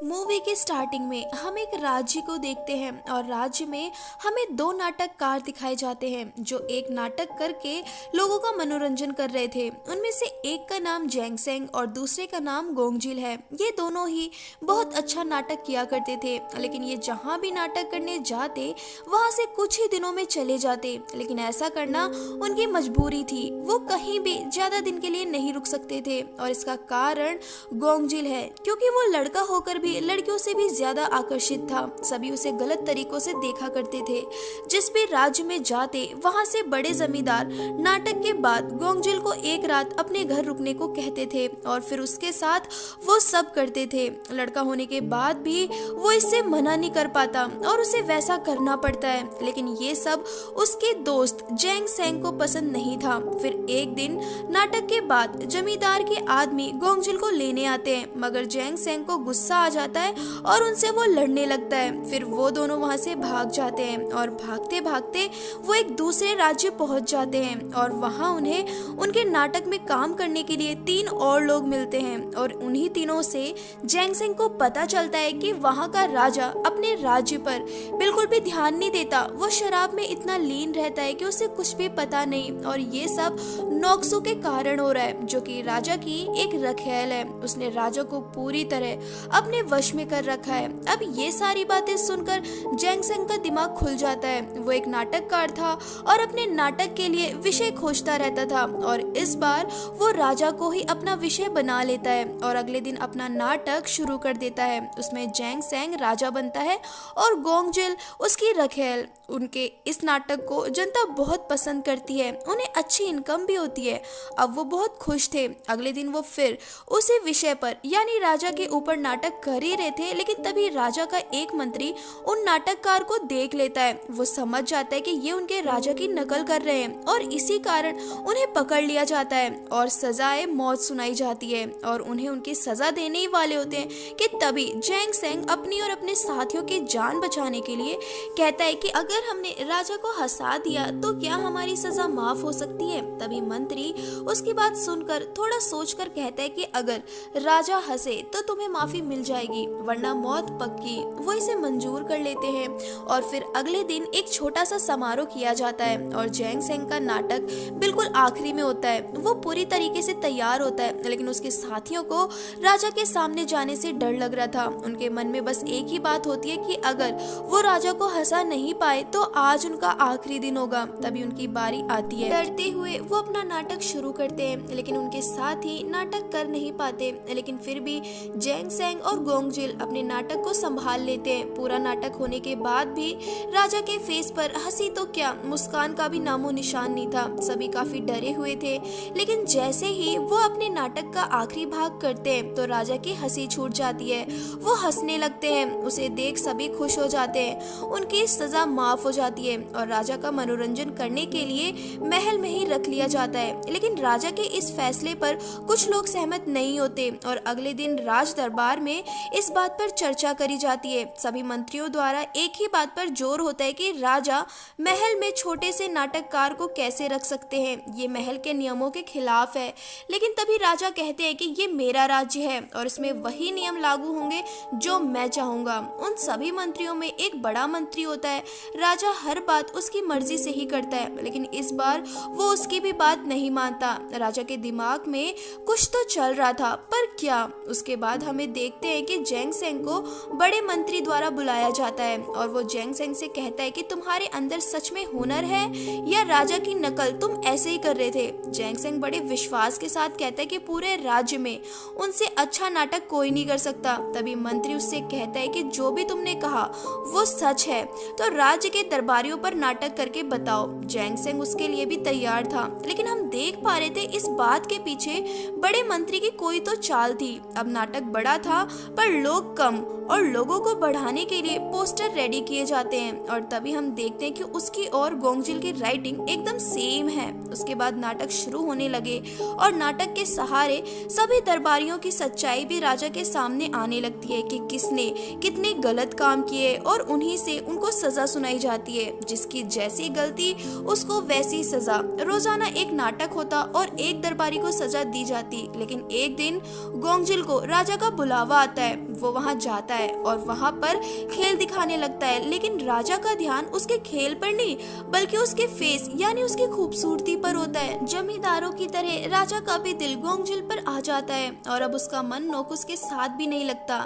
Movie के starting में हम एक राज्य को देखते हैं और राज्य में हमें दो नाटककार दिखाए जाते हैं जो एक नाटक करके लोगों का मनोरंजन कर रहे थे। उनमें से एक का नाम जैंगसेंग और दूसरे का नाम गोंगजिल है। ये दोनों ही बहुत अच्छा नाटक किया करते थे, लेकिन ये जहाँ भी नाटक करने जाते वहाँ से कुछ ही दिनों में चले जाते। लेकिन ऐसा करना उनकी मजबूरी थी, वो कहीं भी ज्यादा दिन के लिए नहीं रुक सकते थे और इसका कारण गोंगजिल है, क्योंकि वो लड़का होकर भी लड़कियों से भी ज्यादा आकर्षित था। सभी उसे गलत तरीकों से देखा करते थे। जिस भी राज्य में जाते वहां से बड़े जमींदार नाटक के बाद गोंगजिल को एक रात अपने घर रुकने को कहते थे और फिर उसके साथ वो सब करते थे। लड़का होने के बाद भी वो इससे मना नहीं कर पाता और उसे वैसा करना पड़ता है, लेकिन ये सब उसके दोस्त जैंग सेंग को पसंद नहीं था। फिर एक दिन नाटक के बाद जमींदार के आदमी गोंगजिल को लेने आते हैं, मगर जैंग सेंग को गुस्सा आ जाता है और उनसे वो लड़ने लगता है। फिर वो दोनों वहां से भाग जाते हैं और भागते भागते वो एक दूसरे राज्य पहुंच जाते हैं और वहां उन्हें उनके नाटक में काम करने के लिए 3 और लोग मिलते हैं और उन्हीं तीनों से जैंगसेंग को पता चलता है कि वहां का राजा अपने राज्य पर बिल्कुल भी ध्यान नहीं देता। वो शराब में इतना लीन रहता है कि उसे कुछ भी पता नहीं, और ये सब नोक्सो के कारण हो रहा है, जो कि राजा की एक रखेल है। उसने राजा को पूरी तरह अपने वश में कर रखा है। अब ये सारी बातें सुनकर जैंगसेंग का दिमाग खुल जाता है। वो एक नाटककार था और अपने नाटक के लिए विषय खोजता रहता था और इस बार वो राजा को ही अपना विषय बना लेता है और अगले दिन अपना नाटक शुरू कर देता है। उसमें जैंगसेंग राजा बनता है और गोंगजिल उसकी रखेल। उनके इस नाटक को जनता बहुत पसंद करती है, उन्हें अच्छी इनकम भी होती है। अब वो बहुत खुश थे। अगले दिन वो फिर उसी विषय पर यानी राजा के ऊपर नाटक कर ही रहे थे, लेकिन तभी राजा का एक मंत्री उन नाटककार को देख लेता है। वो समझ जाता है कि ये उनके राजा की नकल कर रहे हैं और इसी कारण उन्हें पकड़ लिया जाता है और सजाए मौत सुनाई जाती है और उन्हें उनकी सजा देने ही वाले होते हैं कि तभी जैंगसेंग अपनी और अपने साथियों की जान बचाने के लिए कहता है कि अगर हमने राजा को हंसा दिया तो क्या हमारी सजा माफ हो सकती है। तभी मंत्री उसकी बात सुनकर थोड़ा सोचकर कहता है कि अगर राजा हंसे तो तुम्हें माफी मिल जाएगी, वरना मौत पक्की। वो इसे मंजूर कर लेते हैं और फिर अगले दिन एक छोटा सा समारोह किया जाता है और जैंगसेंग का नाटक बिल्कुल आखिरी में होता है। वो पूरी तरीके से तैयार होता है, लेकिन उसके साथियों को राजा के सामने जाने से डर लग रहा था। उनके मन में बस एक ही बात होती है कि अगर वो राजा को हंसा नहीं पाए तो आज उनका आखिरी दिन होगा। तभी उनकी बारी आती है। डरते हुए वो अपना नाटक शुरू करते हैं, लेकिन उनके साथी नाटक कर नहीं पाते। लेकिन फिर भी जैंगसेंग और गोंगजिल अपने नाटक को संभाल लेते हैं। पूरा नाटक होने के बाद भी राजा के फेस पर हंसी तो क्या, मुस्कान का भी नामो निशान नहीं था। सभी काफी डरे हुए थे, लेकिन जैसे ही वो अपने नाटक का आखिरी भाग करते हैं तो राजा की हंसी छूट जाती है। वो हंसने लगते हैं, उसे देख सभी खुश हो जाते हैं। उनकी सजा माफ हो जाती है और राजा का मनोरंजन करने के लिए महल में ही रख लिया जाता है। लेकिन राजा के इस फैसले पर कुछ लोग सहमत नहीं होते और अगले दिन राज दरबार में इस बात पर चर्चा करी जाती है। सभी मंत्रियों द्वारा एक ही बात पर जोर होता है कि राजा महल में छोटे से नाटककार को कैसे रख सकते हैं, ये महल के नियमों के खिलाफ है। लेकिन तभी राजा कहते हैं कि ये मेरा राज्य है और इसमें वही नियम लागू होंगे जो मैं चाहूंगा। उन सभी मंत्रियों में एक बड़ा मंत्री होता है। राजा हर बात उसकी मर्जी से ही करता है, लेकिन इस बार वो उसकी भी बात नहीं मानता। राजा के दिमाग में कुछ तो चल रहा था, पर क्या। उसके बाद हमें देखते हैं कि जैंगसेंग को बड़े मंत्री द्वारा बुलाया जाता है और वो जैंगसेंग से कहता है कि तुम्हारे अंदर सच में हुनर है या राजा की नकल तुम ऐसे ही कर रहे थे। जैंगसेंग बड़े विश्वास के साथ कहता है कि पूरे राज्य में उनसे अच्छा नाटक कोई नहीं कर सकता। तभी मंत्री उससे कहता है कि जो भी तुमने कहा वो सच है तो राज्य के दरबारियों पर नाटक करके बताओ। जैंगसेंग उसके लिए भी तैयार था, लेकिन हम देख पा रहे थे इस बात के पीछे बड़े मंत्री की कोई तो चाल थी। अब नाटक बड़ा था पर लोग कम और लोगों को बढ़ाने के लिए पोस्टर रेडी किए जाते हैं और तभी हम देखते हैं कि उसकी और गोंगजिल की राइटिंग एकदम सेम है। उसके बाद नाटक शुरू होने लगे और नाटक के सहारे सभी दरबारियों की सच्चाई भी राजा के सामने आने लगती है कि किसने कितने गलत काम किए और उन्हीं से उनको सजा सुनाई जाती है। जिसकी जैसी गलती उसको वैसी सजा। रोजाना एक नाटक होता और एक दरबारी को सजा दी जाती, लेकिन एक दिन गोंगजिल को राजा का बुलावा आता है। वो वहाँ जाता है और वहाँ पर खेल दिखाने लगता है, लेकिन राजा का ध्यान उसके खेल पर नहीं बल्कि उसके फेस यानी उसकी खूबसूरती पर होता है। जमींदारों की तरह राजा का भी दिल गोंगजिल पर आ जाता है और अब उसका मन नोक्सू के साथ भी नहीं लगता।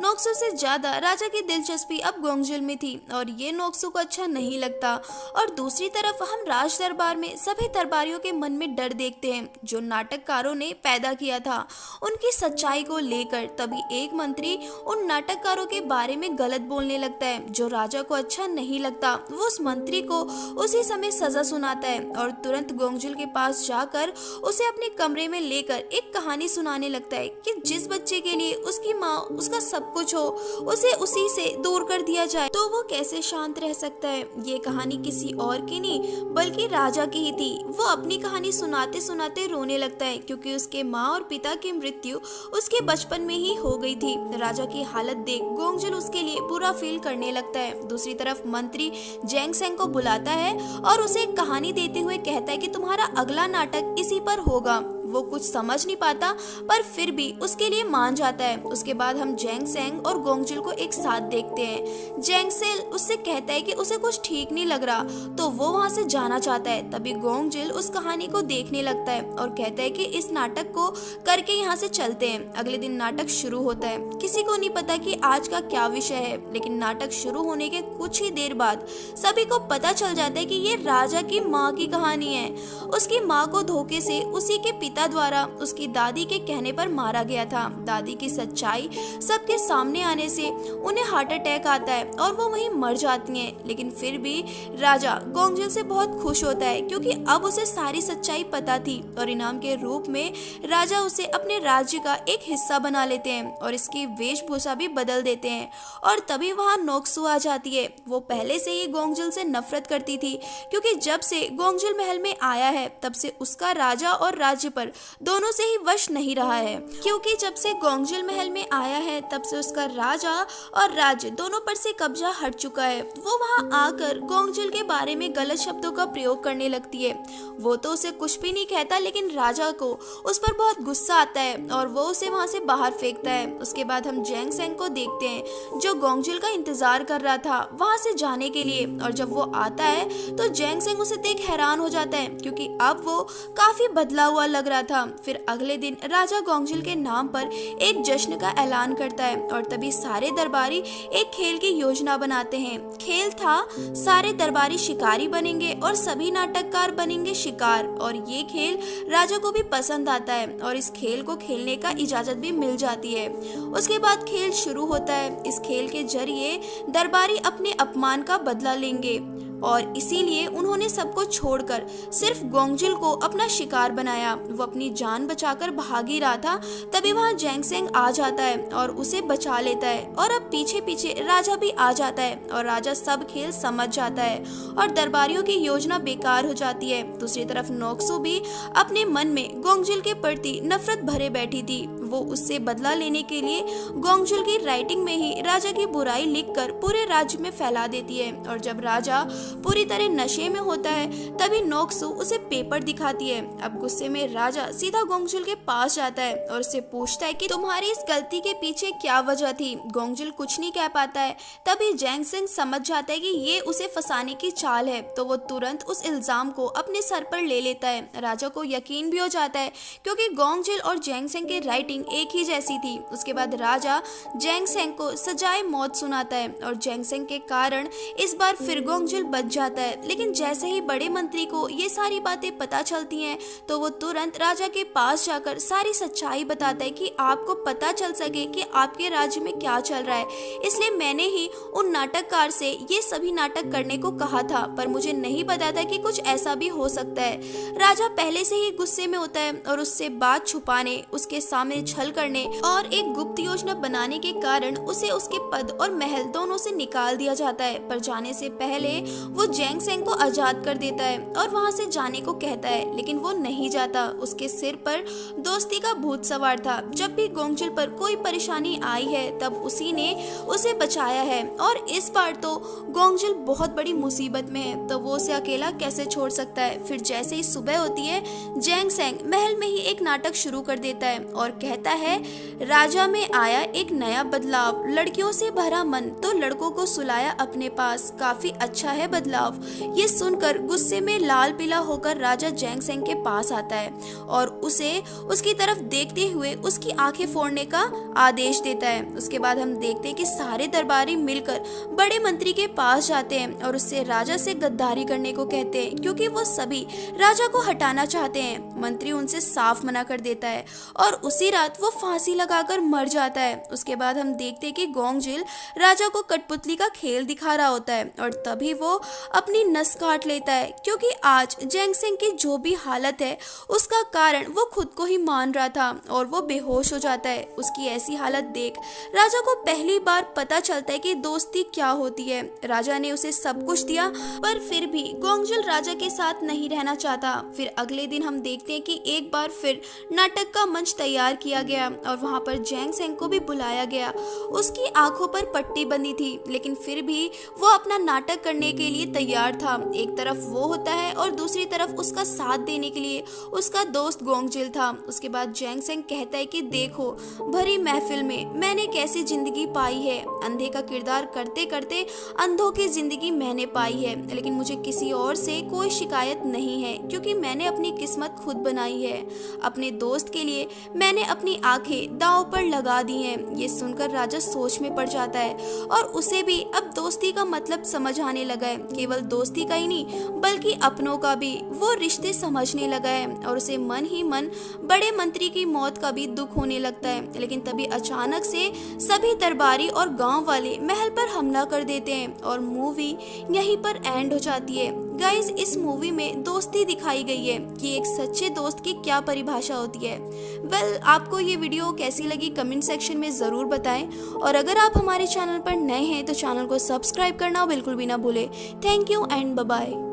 नोक्सू से ज्यादा राजा की दिलचस्पी अब गोंगजिल में थी और ये नोक्सू को अच्छा नहीं लगता। और दूसरी तरफ हम राज दरबार में सभी दरबारियों के मन में डर देखते हैं जो नाटककारों ने पैदा किया था उनकी सच्चाई को लेकर। तभी एक मंत्री उन नाटककारों के बारे में गलत बोलने लगता है जो राजा को अच्छा नहीं लगता। वो उस मंत्री को उसी समय सजा सुनाता है और तुरंत गोंगजिल के पास जाकर उसे अपने कमरे में लेकर एक कहानी सुनाने लगता है कि जिस बच्चे के लिए उसकी माँ उसका सब कुछ हो उसे उसी से दूर कर दिया जाए तो वो कैसे शांत रह सकता है। ये कहानी किसी और की नहीं बल्कि राजा की ही थी। वो अपनी कहानी सुनाते सुनाते रोने लगता है क्योंकि उसके माँ और पिता की मृत्यु उसके बचपन में ही हो गई थी। राजा की हालत देख गोंगजिल उसके लिए बुरा फील करने लगता है। दूसरी तरफ मंत्री जेंग सेंग को बुलाता है और उसे एक कहानी देते हुए कहता है कि तुम्हारा अगला नाटक इसी पर होगा। वो कुछ समझ नहीं पाता पर फिर भी उसके लिए मान जाता है। उसके बाद हम जेंग सेंग और गोंगजिल को एक साथ देखते हैं। जेंग सेल उससे कहता है कि उसे कुछ ठीक नहीं लग रहा तो वो वहाँ से जाना चाहता है। तभी गोंगजिल उस कहानी को देखने लगता है और कहता है कि इस नाटक को करके यहाँ से चलते हैं। अगले दिन नाटक शुरू होता है। किसी को नहीं पता कि आज का क्या विषय है, लेकिन नाटक शुरू होने के कुछ ही देर बाद सभी को पता चल जाता है कि ये राजा की माँ की कहानी है। उसकी माँ को धोखे से उसी के पिता द्वारा उसकी दादी के कहने पर मारा गया था। दादी की सच्चाई सबके सामने आने से उन्हें हार्ट अटैक आता है और वो वहीं मर जाती हैं। लेकिन फिर भी राजा गोंगजिल से बहुत खुश होता है क्योंकि अब उसे सारी सच्चाई पता थी और इनाम के रूप में राजा उसे अपने राज्य का एक हिस्सा बना लेते हैं और इसकी वेशभूषा भी बदल देते हैं। और तभी वहाँ नोक्सू आ जाती है। वो पहले से ही गोंगजिल से नफरत करती थी क्योंकि जब से गोंगजिल महल में आया है तब से उसका राजा और राज्य पर दोनों से ही वश नहीं रहा है। क्योंकि जब से गोंगजिल महल में आया है तब से उसका राजा और राज्य दोनों पर से कब्जा हट चुका है। वो वहाँ आकर गोंगजिल के बारे में गलत शब्दों का प्रयोग करने लगती है। वो तो उसे कुछ भी नहीं कहता लेकिन राजा को उस पर बहुत गुस्सा आता है और वो उसे वहाँ से बाहर फेंकता है। उसके बाद हम जेंग सेंग को देखते हैं जो गोंगजिल का इंतजार कर रहा था वहाँ से जाने के लिए। और जब वो आता है तो जेंग सेंग उसे देख हैरान हो जाता है क्योंकि अब वो काफी बदला हुआ लग रहा था। फिर अगले दिन राजा गोंगजिल के नाम पर एक जश्न का ऐलान करता है और तभी सारे दरबारी एक खेल की योजना बनाते हैं। खेल था सारे दरबारी शिकारी बनेंगे और सभी नाटककार बनेंगे शिकार। और ये खेल राजा को भी पसंद आता है और इस खेल को खेलने का इजाजत भी मिल जाती है। उसके बाद खेल शुरू होता है। इस खेल के जरिए दरबारी अपने अपमान का बदला लेंगे और इसीलिए उन्होंने सबको छोड़कर सिर्फ गोंगजिल को अपना शिकार बनाया। वो अपनी जान बचाकर भाग ही रहा था। तभी वहाँ जेंग सेंग आ जाता है और उसे बचा लेता है और अब पीछे पीछे राजा भी आ जाता है और राजा सब खेल समझ जाता है और दरबारियों की योजना बेकार हो जाती है। दूसरी तरफ नोक्सू भी अपने मन में गोंगजिल के प्रति नफरत भरे बैठी थी। वो उससे बदला लेने के लिए गोंगजिल की राइटिंग में ही राजा की बुराई लिखकर पूरे राज्य में फैला देती है। और जब राजा पूरी तरह नशे में होता है तभी नोक्सू उसे पेपर दिखाती है। अब गुस्से में राजा सीधा गोंगजिल के पास जाता है और उससे पूछता है कि तुम्हारी इस गलती के पीछे क्या वजह थी। गोंगजिल कुछ नहीं कह पाता है। तभी जेंग सेंग समझ जाता है कि ये उसे फंसाने की चाल है तो वो तुरंत उस इल्जाम को अपने सर पर ले लेता है। राजा को यकीन भी हो जाता है क्योंकि गोंगजिल और जेंग सेंग की राइटिंग एक ही जैसी थी। उसके बाद राजा जेंग सेंग को सजाए मौत सुनाता है और जेंग सेंग के कारण इस बार फिर गोंगजिल बच जाता है। लेकिन जैसे ही बड़े मंत्री को ये सारी बातें पता चलती हैं तो वो तुरंत राजा के पास जाकर सारी सच्चाई बताता है कि आपको पता चल सके कि आपके राज्य में क्या चल रहा है। इसलिए मैंने ही उन नाटककार से ये सभी नाटक करने को कहा था पर मुझे नहीं पता था कि कुछ ऐसा भी हो सकता है। राजा पहले से ही गुस्से में होता है और उससे बात छुपाने, उसके सामने छल करने और एक गुप्त योजना बनाने के कारण उसे उसके पद और महल दोनों से निकाल दिया जाता है। पर जाने से पहले वो जैंग सेंग को आजाद कर देता है और वहाँ से जाने को कहता है, लेकिन वो नहीं जाता। उसके सिर पर दोस्ती का भूत सवार था। जब भी गोंगजिल पर कोई परेशानी आई है तब उसी ने उसे बचाया है, और इस बार तो गोंगजिल बहुत बड़ी मुसीबत में है, तो वो उसे अकेला कैसे छोड़ सकता है। फिर जैसे ही सुबह होती है, जैंग सेंग महल में ही एक नाटक शुरू कर देता है और कहता है, राजा में आया एक नया बदलाव, लड़कियों से भरा मन तो लड़कों को सुलाया अपने पास, काफी अच्छा है बदलाव। ये सुनकर गुस्से में लाल पीला होकर राजा जैंग सेंग के पास आता है और उसे उसकी तरफ देखते हुए उसकी आंखें फोड़ने का आदेश देता है। उसके बाद हम देखते हैं कि सारे दरबारी मिलकर बड़े मंत्री के पास जाते हैं और उससे राजा से गद्दारी करने को कहते हैं, क्योंकि वो सभी राजा को हटाना चाहते हैं। मंत्री उनसे साफ मना कर देता है और उसी रात वो फांसी लगाकर मर जाता है। उसके बाद हम देखते हैं कि गोंगजिल राजा को कठपुतली का खेल दिखा रहा होता है और तभी वो अपनी नस काट लेता है, क्योंकि आज जैंग सेंग की जो भी हालत है उसका कारण वो खुद को ही मान रहा था और वो बेहोश हो जाता है। उसकी ऐसी हालत देख राजा को पहली बार पता चलता है कि दोस्ती क्या होती है। राजा ने उसे सब कुछ दिया, पर फिर भी गोंगजिल राजा के साथ नहीं रहना चाहता। फिर अगले दिन हम देखते हैं कि एक बार फिर नाटक का मंच तैयार किया गया और वहाँ पर जैंग सेंग को भी बुलाया गया। उसकी आंखों पर पट्टी बंधी थी, लेकिन फिर भी वो अपना नाटक करने के लिए तैयार था। एक तरफ वो होता है और दूसरी तरफ उसका साथ देने के लिए उसका दोस्त गोंगजिल था। उसके बाद जैंग सेंग कहता है कि देखो, भरी महफिल में मैंने कैसी जिंदगी पाई है, अंधे का किरदार करते करते अंधों की जिंदगी मैंने पाई है, लेकिन मुझे किसी और से कोई शिकायत नहीं है, क्योंकि मैंने अपनी किस्मत खुद बनाई है। अपने दोस्त के लिए मैंने अपनी आंखें दांव पर लगा दी हैं। ये सुनकर राजा सोच में पड़ जाता है और उसे भी अब दोस्ती का मतलब समझ आने लगा है। केवल दोस्ती का ही नहीं बल्कि अपनों का भी वो रिश्ते समझने लगा है और उसे मन ही मन बड़े मंत्री की मौत का भी दुख होने लगता है। लेकिन तभी अचानक से सभी दरबारी और गांव वाले महल पर हमला कर देते हैं और मूवी यहीं पर एंड हो जाती है। गाइस, इस मूवी में दोस्ती दिखाई गई है कि एक सच्चे दोस्त की क्या परिभाषा होती है। वेल, आपको ये वीडियो कैसी लगी कमेंट सेक्शन में ज़रूर बताएं, और अगर आप हमारे चैनल पर नए हैं तो चैनल को सब्सक्राइब करना बिल्कुल भी ना भूलें। Thank you and bye bye.